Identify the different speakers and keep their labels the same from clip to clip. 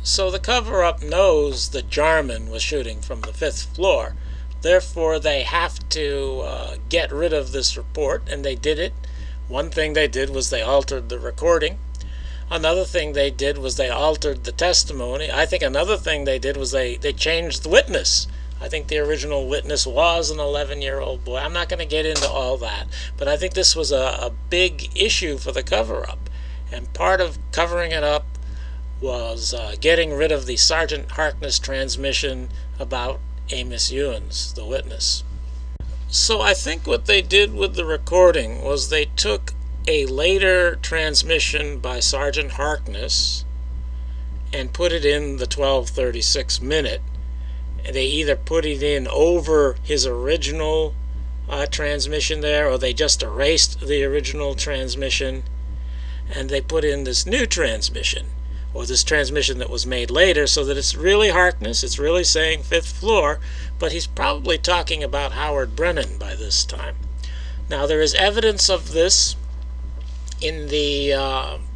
Speaker 1: So the cover-up knows that Jarman was shooting from the 5th floor. Therefore, they have to get rid of this report, and they did it. One thing they did was they altered the recording. Another thing they did was they altered the testimony. I think another thing they did was they changed the witness. I think the original witness was an 11-year-old boy. I'm not going to get into all that, but I think this was a big issue for the cover-up. And part of covering it up was getting rid of the Sergeant Harkness transmission about Amos Ewens, the witness. So I think what they did with the recording was they took a later transmission by Sergeant Harkness and put it in the 12:36 minute. They either put it in over his original transmission there, or they just erased the original transmission and they put in this new transmission, or this transmission that was made later, so that it's really Harkness, it's really saying 5th floor, but he's probably talking about Howard Brennan by this time. Now there is evidence of this in the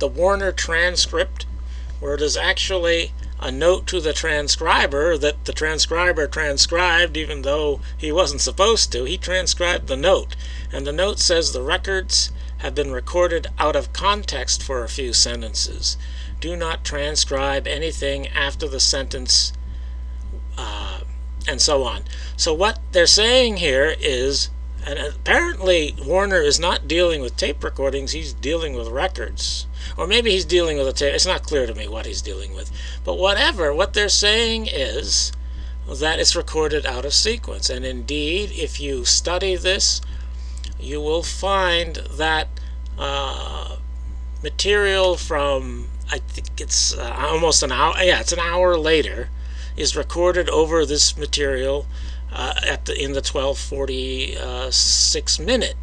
Speaker 1: Warner transcript, where it is actually a note to the transcriber that the transcriber transcribed, even though he wasn't supposed to. He transcribed the note, and the note says the records have been recorded out of context for a few sentences. Do not transcribe anything after the sentence, and so on. So what they're saying here is, and apparently Warner is not dealing with tape recordings, he's dealing with records. Or maybe he's dealing with a tape. It's not clear to me what he's dealing with. But whatever, what they're saying is that it's recorded out of sequence. And indeed, if you study this, you will find that material from, I think it's almost an hour, yeah, it's an hour later, is recorded over this material in the 12:46 minute.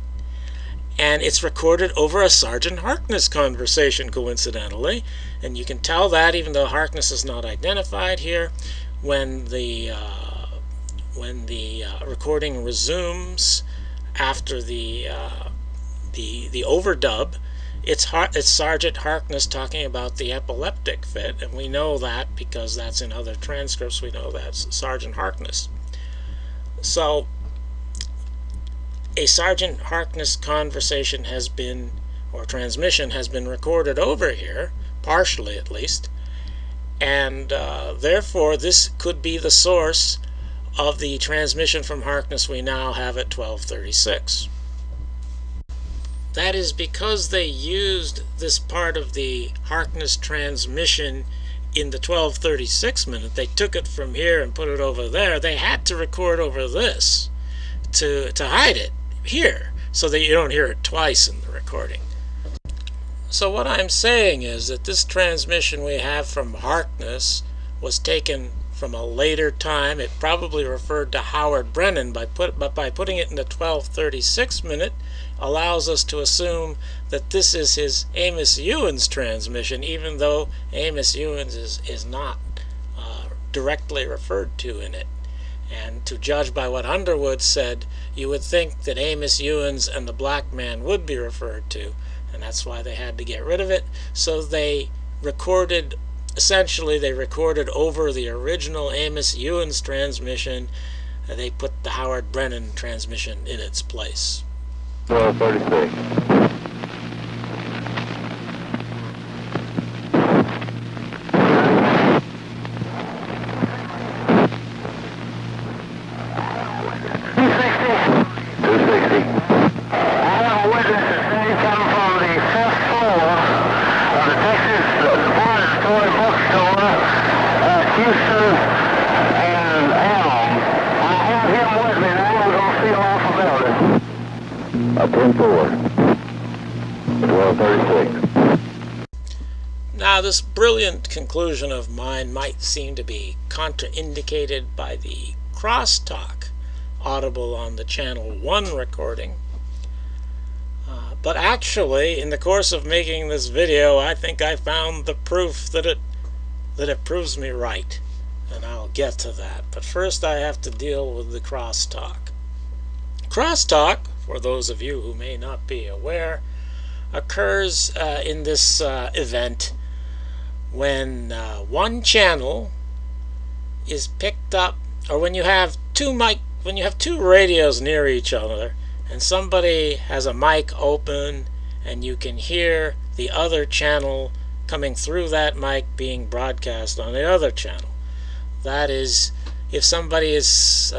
Speaker 1: And it's recorded over a Sergeant Harkness conversation, coincidentally. And you can tell that, even though Harkness is not identified here, when the recording resumes after the overdub, it's Sergeant Harkness talking about the epileptic fit, and we know that because that's in other transcripts. We know that's Sergeant Harkness. So a Sergeant Harkness conversation has been, or transmission has been recorded over here, partially at least, and therefore this could be the source of the transmission from Harkness we now have at 12:36. That is because they used this part of the Harkness transmission in the 12:36 minute. They took it from here and put it over there. They had to record over this to hide it here, so that you don't hear it twice in the recording. So what I'm saying is that this transmission we have from Harkness was taken from a later time. It probably referred to Howard Brennan, but by putting it in the 12:36 minute allows us to assume that this is his Amos Ewens transmission, even though Amos Ewens is not directly referred to in it. And to judge by what Underwood said, you would think that Amos Ewens and the black man would be referred to, and that's why they had to get rid of it. So they recorded, essentially they recorded over the original Amos Ewens transmission, and they put the Howard Brennan transmission in its place.
Speaker 2: 12:36.
Speaker 1: Now, this brilliant conclusion of mine might seem to be contraindicated by the crosstalk audible on the Channel 1 recording. But actually, in the course of making this video, I think I found the proof that it proves me right. and I'll get to that. But first I have to deal with the crosstalk. Crosstalk, for those of you who may not be aware, occurs in this event when one channel is picked up, or when you have two radios near each other and somebody has a mic open and you can hear the other channel coming through that mic being broadcast on the other channel. That is, if somebody is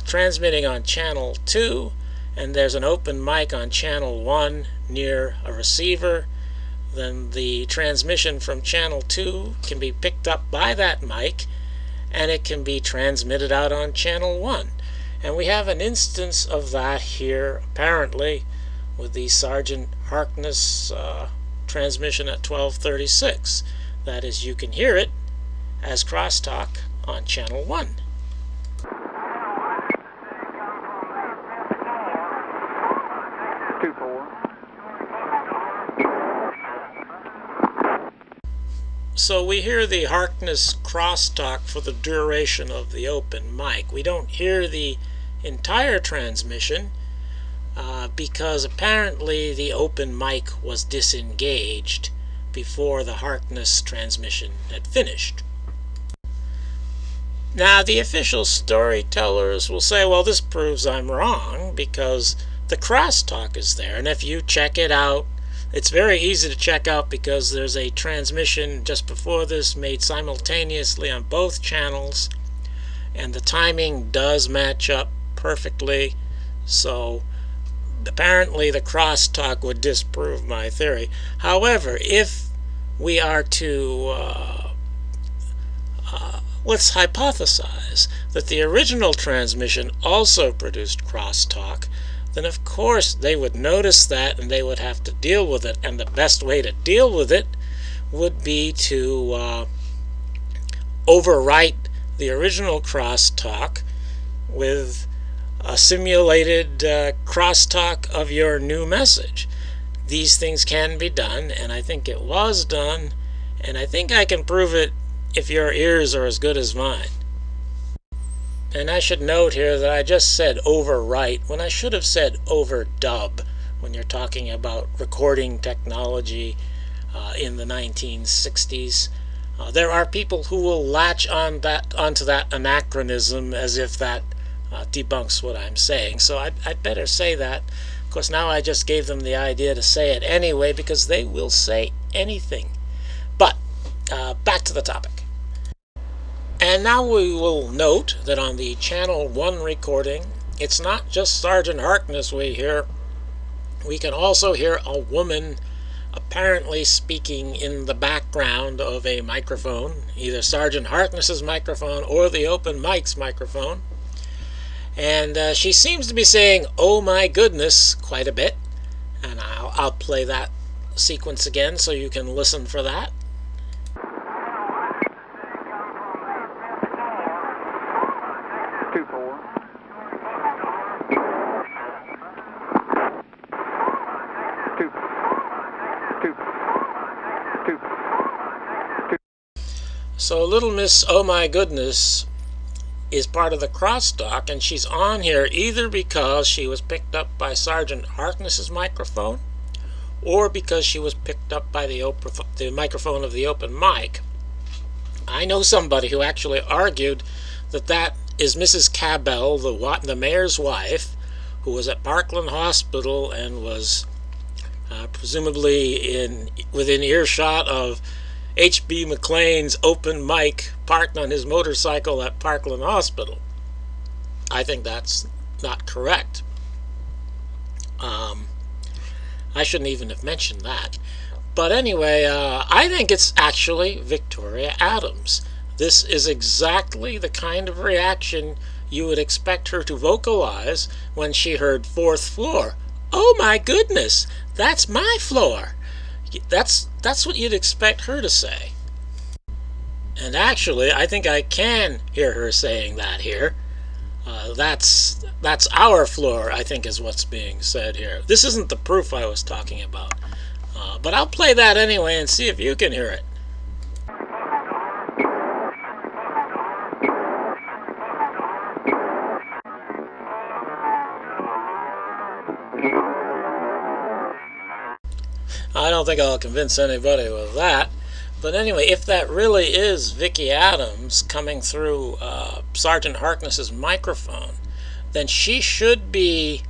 Speaker 1: transmitting on channel 2 and there's an open mic on channel 1 near a receiver, then the transmission from channel 2 can be picked up by that mic and it can be transmitted out on channel 1. And we have an instance of that here, apparently, with the Sergeant Harkness transmission at 1236. That is, you can hear it as crosstalk on channel 1. So we hear the Harkness crosstalk for the duration of the open mic. We don't hear the entire transmission because apparently the open mic was disengaged before the Harkness transmission had finished. Now the official storytellers will say, well, this proves I'm wrong because the crosstalk is there, and if you check it out, it's very easy to check out because there's a transmission just before this made simultaneously on both channels, and the timing does match up perfectly. So apparently the crosstalk would disprove my theory. However, if we are to let's hypothesize that the original transmission also produced crosstalk, then of course they would notice that and they would have to deal with it. And the best way to deal with it would be to overwrite the original crosstalk with a simulated crosstalk of your new message. These things can be done, and I think it was done, and I think I can prove it if your ears are as good as mine. And I should note here that I just said overwrite when I should have said overdub when you're talking about recording technology in the 1960s. There are people who will latch onto that anachronism as if that debunks what I'm saying. So I'd better say that. Of course, now I just gave them the idea to say it anyway because they will say anything. But back to the topic. And now we will note that on the channel 1 recording, it's not just Sergeant Harkness we hear. We can also hear a woman apparently speaking in the background of a microphone, either Sergeant Harkness's microphone or the open mic's microphone. And she seems to be saying, "Oh my goodness," quite a bit. And I'll play that sequence again so you can listen for that. So Little Miss Oh My Goodness is part of the crosstalk, and she's on here either because she was picked up by Sergeant Harkness's microphone or because she was picked up by the microphone of the open mic. I know somebody who actually argued that that is Mrs. Cabell, the mayor's wife, who was at Parkland Hospital and was presumably within earshot of H.B. McLean's open mic parked on his motorcycle at Parkland Hospital. I think that's not correct. I shouldn't even have mentioned that. But anyway, I think it's actually Victoria Adams. This is exactly the kind of reaction you would expect her to vocalize when she heard 4th floor. Oh my goodness, that's my floor. That's what you'd expect her to say. And actually, I think I can hear her saying that here. That's our floor, I think, is what's being said here. This isn't the proof I was talking about. But I'll play that anyway and see if you can hear it. think I'll convince anybody with that. But anyway, if that really is Vicki Adams coming through Sergeant Harkness's microphone, then she should be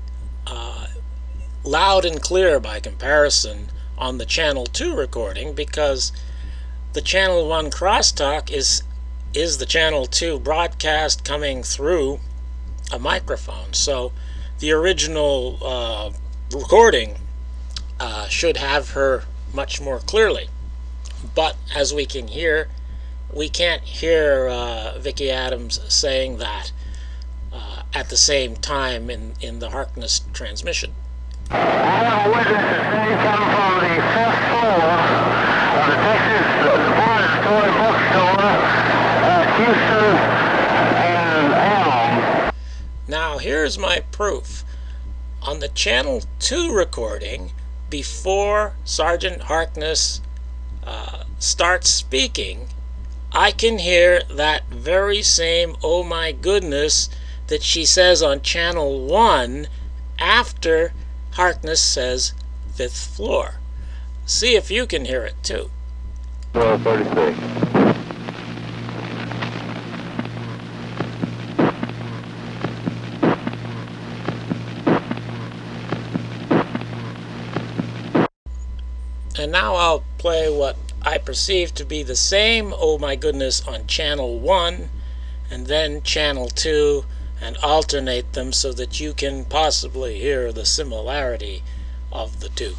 Speaker 1: loud and clear by comparison on the Channel 2 recording, because the Channel 1 crosstalk is the Channel 2 broadcast coming through a microphone. So the original recording should have her much more clearly. But as we can hear, we can't hear Vicki Adams saying that at the same time in the Harkness transmission.
Speaker 2: I have a witness that's saying something from the fifth floor of the Texas Depository Bookstore at Houston and Elm.
Speaker 1: Now here's my proof. On the Channel 2 recording, before Sergeant Harkness starts speaking, I can hear that very same "oh my goodness" that she says on Channel 1 after Harkness says fifth floor. See if you can hear it too.
Speaker 2: 1236.
Speaker 1: And now I'll play what I perceive to be the same "oh my goodness" on Channel 1 and then Channel 2, and alternate them so that you can possibly hear the similarity of the two.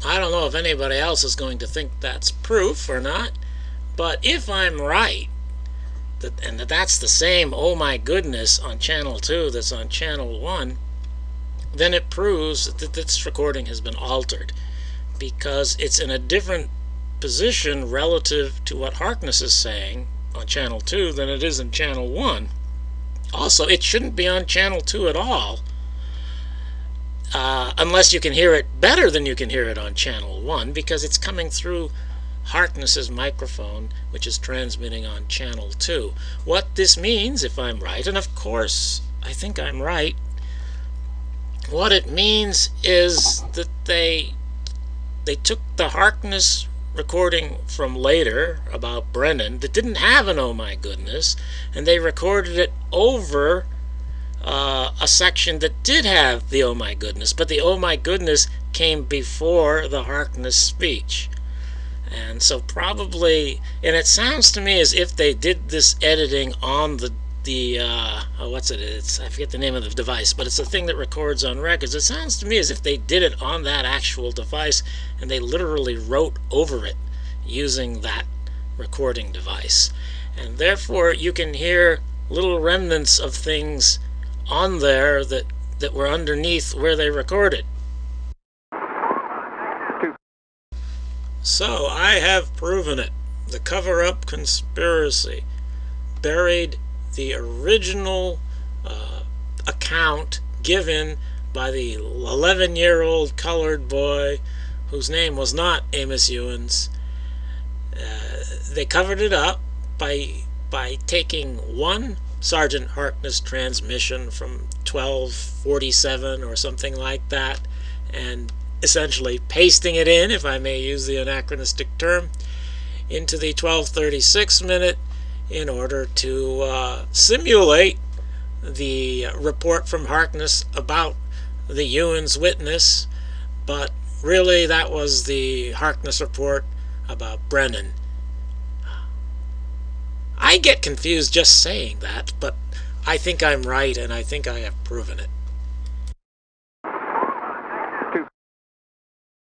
Speaker 1: I don't know if anybody else is going to think that's proof or not, but if I'm right, and that's the same "oh my goodness" on Channel 2 that's on Channel 1, then it proves that this recording has been altered, because it's in a different position relative to what Harkness is saying on Channel 2 than it is in Channel 1. Also, it shouldn't be on Channel 2 at all, unless you can hear it better than you can hear it on Channel 1, because it's coming through Harkness's microphone, which is transmitting on Channel 2. What this means, if I'm right, and of course I think I'm right, what it means is that they took the Harkness recording from later about Brennan that didn't have an "oh my goodness," and they recorded it over a section that did have the "oh my goodness," but the "oh my goodness" came before the Harkness speech. And so probably, and it sounds to me as if they did this editing on the I forget the name of the device, but it's the thing that records on records. It sounds to me as if they did it on that actual device, and they literally wrote over it using that recording device. And therefore you can hear little remnants of things on there that were underneath where they recorded. So I have proven it. The cover-up conspiracy buried the original account given by the 11-year-old colored boy whose name was not Amos Ewens. They covered it up by taking one Sergeant Harkness transmission from 1247 or something like that, and essentially pasting it in, if I may use the anachronistic term, into the 1236 minute in order to simulate the report from Harkness about the Ewens witness, but really that was the Harkness report about Brennan. I get confused just saying that, but I think I'm right, and I think I have proven it.